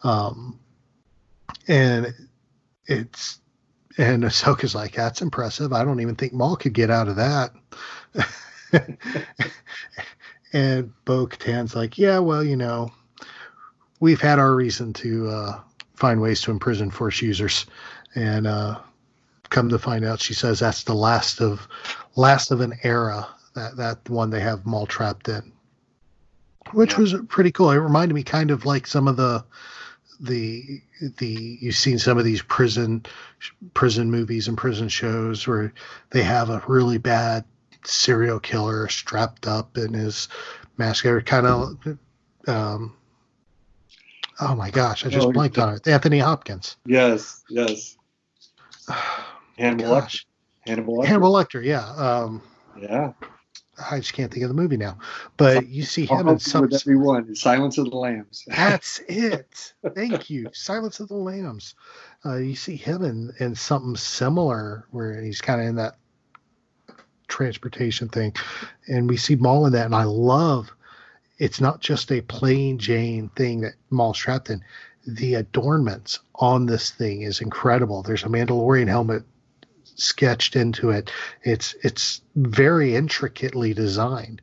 Um, and and Ahsoka's like, that's impressive. I don't even think Maul could get out of that. And Bo-Katan's like, yeah, well, we've had our reason to find ways to imprison Force users, and come to find out, she says that's the last of an era, that one they have Maul trapped in, which was pretty cool. It reminded me kind of like some of the you've seen some of these prison movies and prison shows where they have a really bad serial killer strapped up in his mask, kind of oh my gosh, I just blanked on it. Anthony Hopkins. Yes. Hannibal Lecter. Yeah. Yeah. I just can't think of the movie now, but you see him in some. With everyone, Silence of the Lambs. That's it. Thank you, Silence of the Lambs. You see him in something similar where he's kind of in that transportation thing, and we see Maul in that, and I love. It's not just a plain Jane thing that Maul's trapped in. The adornments on this thing is incredible. There's a Mandalorian helmet sketched into it. It's very intricately designed.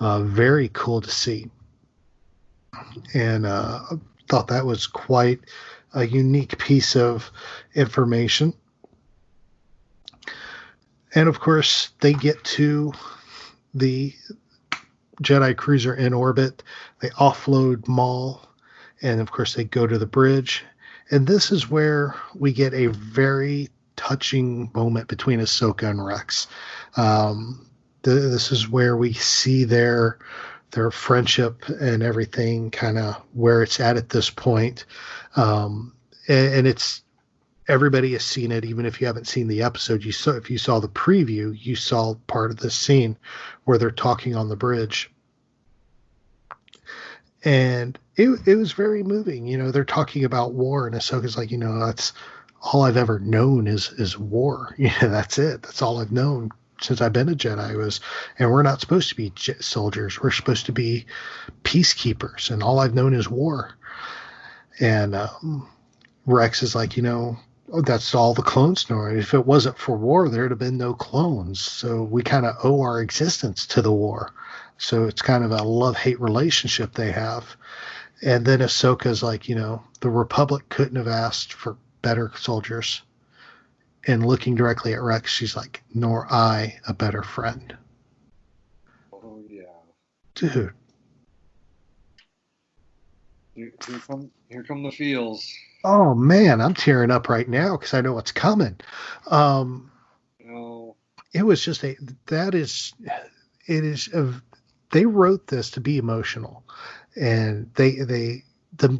Very cool to see. And thought that was quite a unique piece of information. And of course, they get to the Jedi cruiser in orbit. They offload Maul, and of course they go to the bridge. And this is where we get a very touching moment between Ahsoka and Rex. This is where we see their friendship and everything, kind of where it's at this point. And it's, everybody has seen it, even if you haven't seen the episode. If you saw the preview, you saw part of this scene where they're talking on the bridge. And it was very moving. They're talking about war, and Ahsoka's like, that's all I've ever known is war. That's it. That's all I've known since I've been a Jedi and we're not supposed to be soldiers. We're supposed to be peacekeepers, and all I've known is war. And Rex is like, that's all the clones know. If it wasn't for war, there'd have been no clones. So we kind of owe our existence to the war. So it's kind of a love-hate relationship they have. And then Ahsoka's like, the Republic couldn't have asked for better soldiers. And looking directly at Rex, she's like, nor I a better friend. Oh, yeah. Dude. Here come the feels. Oh, man, I'm tearing up right now because I know what's coming. It was just they wrote this to be emotional, and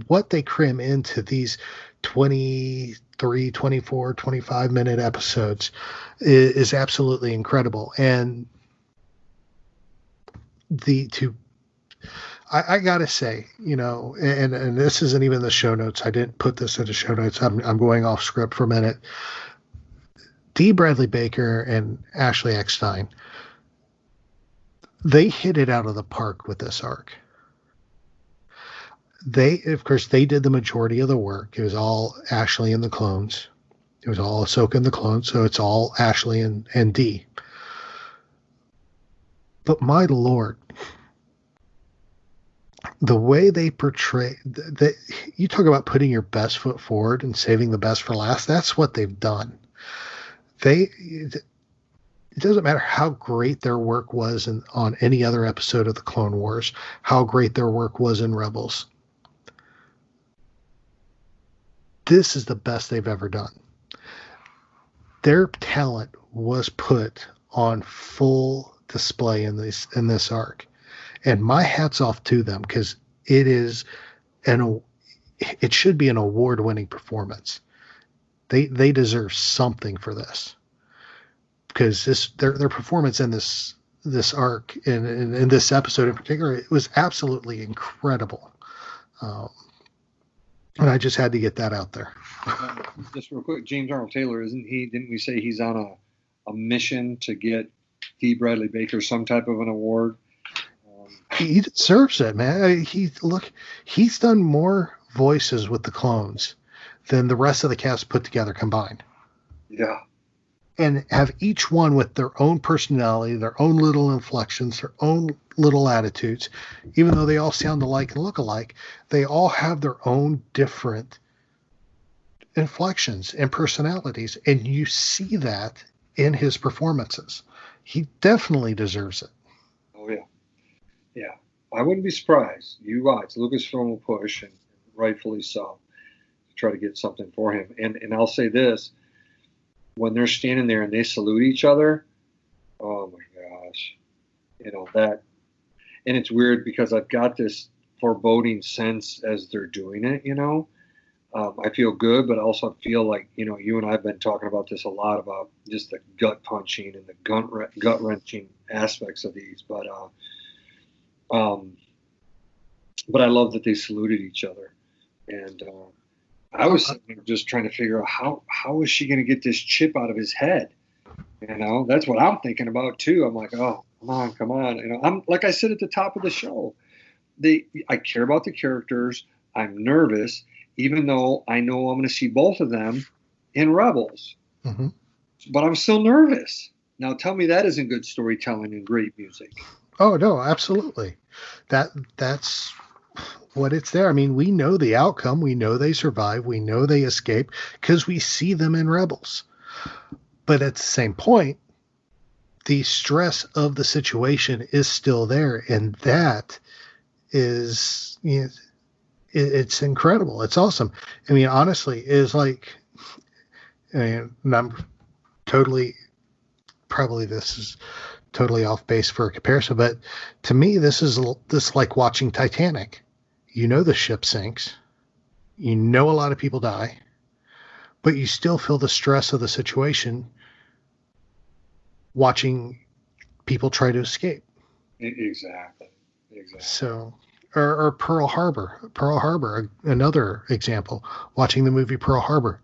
what they cram into these 23, 24, 25 minute episodes is absolutely incredible. And I gotta say, and this isn't even the show notes. I didn't put this in the show notes. I'm going off script for a minute. D. Bradley Baker and Ashley Eckstein, they hit it out of the park with this arc. Of course, they did the majority of the work. It was all Ashley and the clones. It was all Ahsoka and the clones, so it's all Ashley and Dee. But my Lord, the way they portray you talk about putting your best foot forward and saving the best for last. That's what they've done. It doesn't matter how great their work was on any other episode of the Clone Wars, how great their work was in Rebels. This is the best they've ever done. Their talent was put on full display in this arc. And my hat's off to them, because it should be an award-winning performance. They deserve something for this, because their performance in this arc in this episode in particular, it was absolutely incredible. And I just had to get that out there. Just real quick, James Arnold Taylor, didn't we say he's on a mission to get D. Bradley Baker some type of an award? He deserves it, man. He's done more voices with the clones than the rest of the cast put together combined. Yeah. And have each one with their own personality, their own little inflections, their own little attitudes. Even though they all sound alike and look alike, they all have their own different inflections and personalities. And you see that in his performances. He definitely deserves it. Oh, yeah. Yeah. I wouldn't be surprised. You're right. Lucasfilm will push, and rightfully so, to try to get something for him. And I'll say this. When they're standing there and they salute each other, oh my gosh, that, and it's weird because I've got this foreboding sense as they're doing it, I feel good, but also I feel like, you and I have been talking about this a lot about just the gut punching and the gut wrenching aspects of these, but I love that they saluted each other. And, I was sitting there just trying to figure out how is she going to get this chip out of his head? That's what I'm thinking about too. I'm like, oh, come on. I'm like I said at the top of the show, I care about the characters. I'm nervous, even though I know I'm going to see both of them in Rebels. Mm-hmm. But I'm still nervous. Now tell me that isn't good storytelling and great music. Oh no, absolutely. That's what it's there. I mean, we know the outcome. We know they survive. We know they escape because we see them in Rebels. But at the same point, the stress of the situation is still there. And that is, it's incredible. It's awesome. I mean, honestly, is like, and I'm probably this is totally off base for a comparison, but to me, this is like watching Titanic. The ship sinks. A lot of people die, but you still feel the stress of the situation watching people try to escape. Exactly. So, or Pearl Harbor, another example, watching the movie Pearl Harbor.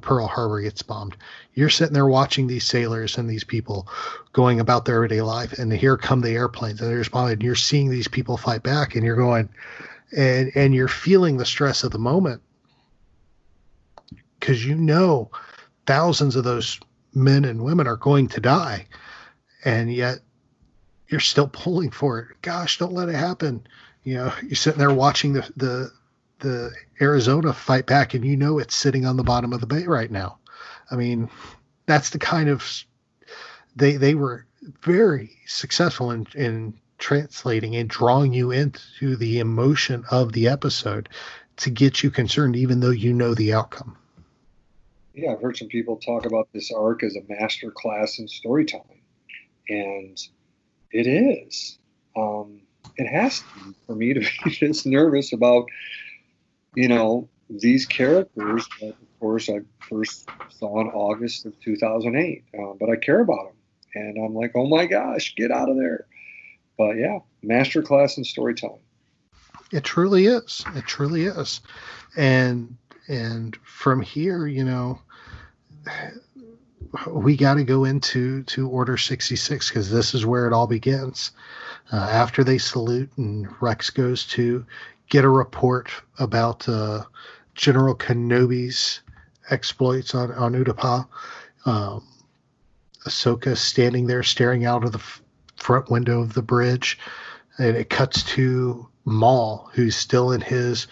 Pearl Harbor gets bombed. You're sitting there watching these sailors and these people going about their everyday life, and here come the airplanes, and they're bombed, and you're seeing these people fight back, and you're going, and you're feeling the stress of the moment because thousands of those men and women are going to die, and yet you're still pulling for it. Gosh, don't let it happen. You're sitting there watching the Arizona fight back, and it's sitting on the bottom of the bay right now. I mean, that's the kind of they were very successful in translating and drawing you into the emotion of the episode to get you concerned, even though the outcome. Yeah, I've heard some people talk about this arc as a master class in storytelling, and it is. It has to be for me to be this nervous about these characters that, of course, I first saw in August of 2008. But I care about them. And I'm like, oh, my gosh, get out of there. But, yeah, masterclass in storytelling. It truly is. It truly is. And from here, we got to go into Order 66 because this is where it all begins. After they salute and Rex goes to get a report about General Kenobi's exploits on Utapau. Ahsoka standing there staring out of the front window of the bridge, and it cuts to Maul, who's still in his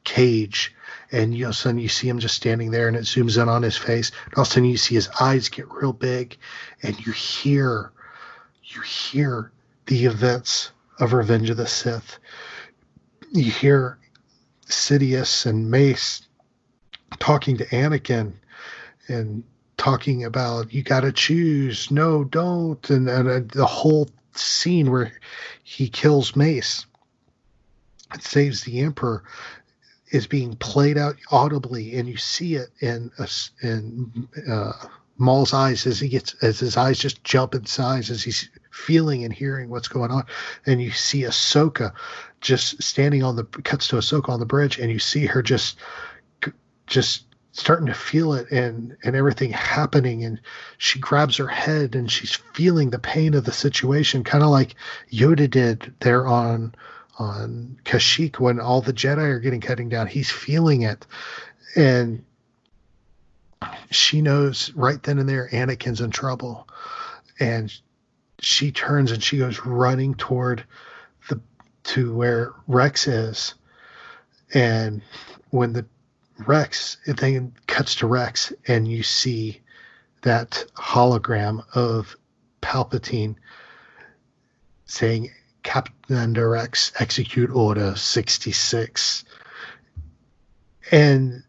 cage, and all of a sudden you see him just standing there, and it zooms in on his face, and all of a sudden you see his eyes get real big, and you hear the events of Revenge of the Sith. You hear Sidious and Mace talking to Anakin and talking about, you got to choose, no, don't, and the whole scene where he kills Mace and saves the Emperor is being played out audibly, and you see it in Maul's eyes as his eyes just jump in size as he's feeling and hearing what's going on. And you see Ahsoka just standing cuts to Ahsoka on the bridge, and you see her just starting to feel it and everything happening, and she grabs her head and she's feeling the pain of the situation, kind of like Yoda did there on Kashyyyk when all the Jedi are getting cutting down. He's feeling it, and she knows right then and there Anakin's in trouble, and she turns and she goes running toward to where Rex is. And when the thing cuts to Rex, and you see that hologram of Palpatine saying, "Captain Rex, execute Order 66." And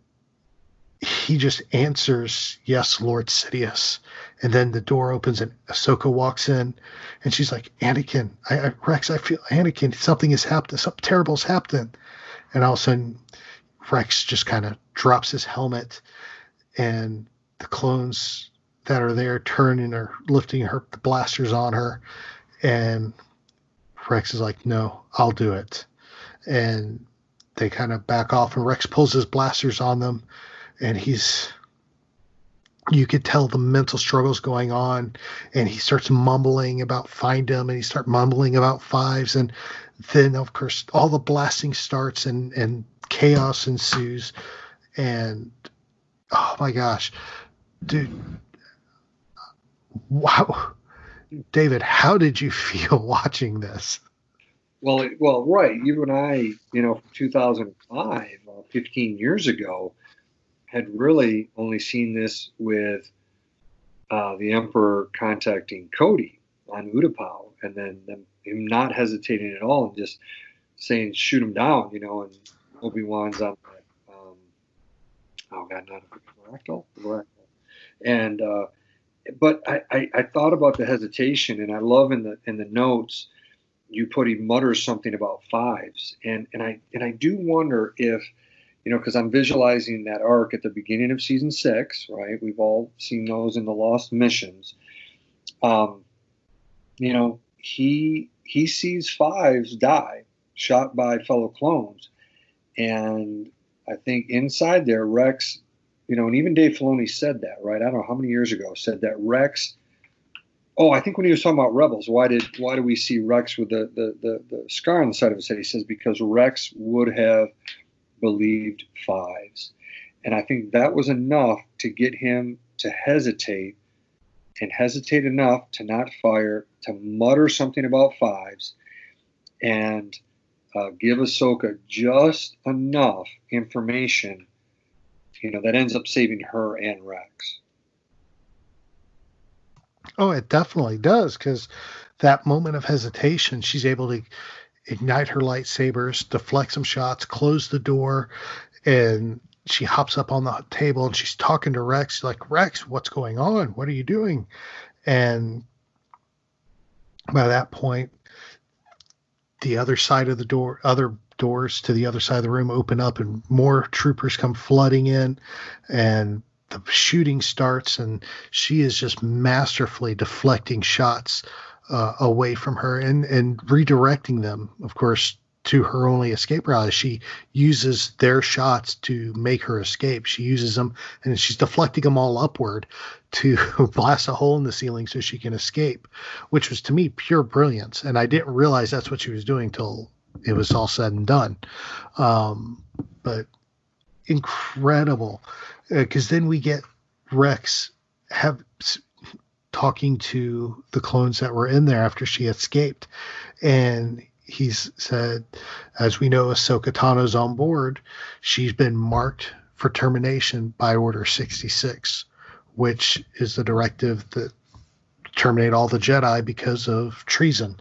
he just answers, "Yes, Lord Sidious." And then the door opens and Ahsoka walks in, and she's like, "Anakin, Rex, I feel Anakin, something has happened. Something terrible has happened." And all of a sudden, Rex just kind of drops his helmet, and the clones that are there turn and are lifting the blasters on her. And Rex is like, "No, I'll do it." And they kind of back off, and Rex pulls his blasters on them, and you could tell the mental struggles going on, and he starts mumbling about find him, and he starts mumbling about fives, and then of course all the blasting starts, and chaos ensues. And oh my gosh, dude, wow, David, how did you feel watching this? Well, right. You and I, 2005, 15 years ago, had really only seen this with the Emperor contacting Cody on Utapau, and then him not hesitating at all and just saying, "Shoot him down," and Obi-Wan's on the, oh God, not a and but I thought about the hesitation, and I love in the notes you put he mutters something about fives, and I do wonder if, because I'm visualizing that arc at the beginning of season 6, right? We've all seen those in the Lost Missions. He sees fives die, shot by fellow clones, and I think inside there, Rex, and even Dave Filoni said that, right? I don't know how many years ago, said that Rex. Oh, I think when he was talking about Rebels, why do we see Rex with the scar on the side of his head? He says because Rex would have believed fives, and I think that was enough to get him to hesitate, and hesitate enough to not fire, to mutter something about fives, and give Ahsoka just enough information, that ends up saving her and Rex. Oh, it definitely does, because that moment of hesitation, she's able to ignite her lightsabers, deflect some shots, close the door, and she hops up on the table and she's talking to Rex. She's like, "Rex, what's going on? What are you doing?" And by that point, the other side of the door, other doors to the other side of the room open up, and more troopers come flooding in, and the shooting starts, and she is just masterfully deflecting shots away from her, and redirecting them, of course, to her only escape route. She uses their shots to make her escape. She uses them, and she's deflecting them all upward to blast a hole in the ceiling so she can escape, which was to me pure brilliance. And I didn't realize that's what she was doing till it was all said and done. But incredible, because then we get Rex talking to the clones that were in there after she escaped, and he's said, "As we know, Ahsoka Tano's on board. She's been marked for termination by Order 66, which is the directive that terminate all the Jedi because of treason."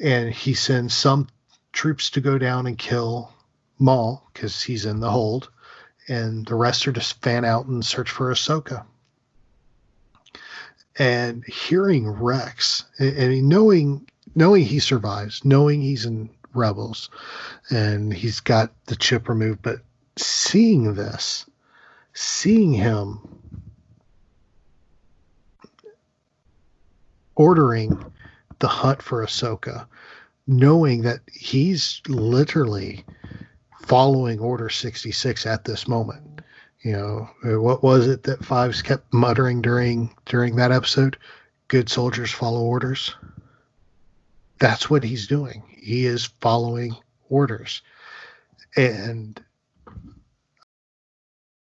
And he sends some troops to go down and kill Maul because he's in the hold, and the rest are just fan out and search for Ahsoka. And hearing Rex, and knowing he survives, knowing he's in Rebels, and he's got the chip removed, but seeing him ordering the hunt for Ahsoka, knowing that he's literally following Order 66 at this moment. What was it that Fives kept muttering during that episode? Good soldiers follow orders. That's what he's doing. He is following orders. And